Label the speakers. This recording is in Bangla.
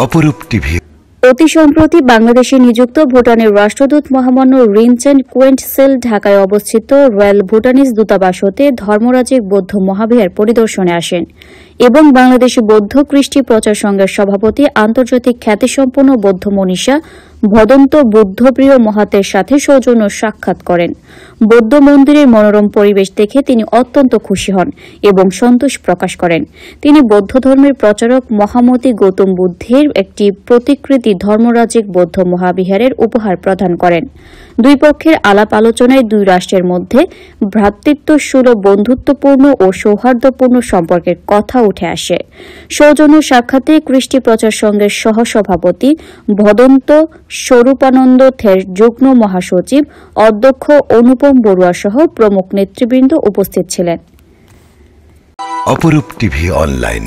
Speaker 1: অপরূপ টিভি।
Speaker 2: অতি সম্প্রতি বাংলাদেশে নিযুক্ত ভুটানের রাষ্ট্রদূত মহামান্য রিনচেন কুয়েন্টসেল ঢাকায় অবস্থিত রয়্যাল ভুটানিজ দূতাবাস হতে ধর্মরাজিক বৌদ্ধ মহাবিহার পরিদর্শনে আসেন এবং বাংলাদেশ বৌদ্ধ কৃষ্টি প্রচার সংঘের সভাপতি আন্তর্জাতিক খ্যাতিসম্পন্ন বৌদ্ধ মনীষা ভদন্ত বুদ্ধপ্রিয় মহাতের সাথে সৌজন্য সাক্ষাৎ করেন। বৌদ্ধ মন্দিরের মনোরম পরিবেশ দেখে তিনি অত্যন্ত খুশি হন এবং সন্তোষ প্রকাশ করেন। তিনি বৌদ্ধ ধর্মের প্রচারক মহামতি গৌতম বুদ্ধের একটি প্রতিকৃতি ধর্মরাজিক বৌদ্ধ মহাবিহারের উপহার প্রদান করেন। দুই পক্ষের আলাপ আলোচনায় দুই রাষ্ট্রের মধ্যে ভ্রাতৃত্বসুলভ বন্ধুত্বপূর্ণ ও সৌহার্দ্যপূর্ণ সম্পর্কের কথা উঠে আসে। সৌজন্য সাক্ষাতে কৃষ্টি প্রচার সংঘের সহসভাপতি ভদন্ত স্বরূপানন্দ থের যুগ্ম মহাসচিব অধ্যক্ষ অনুপম বড়ুয়া সহ প্রমুখ নেতৃবৃন্দ উপস্থিত ছিলেন।
Speaker 1: অপরূপ টিভি অনলাইন।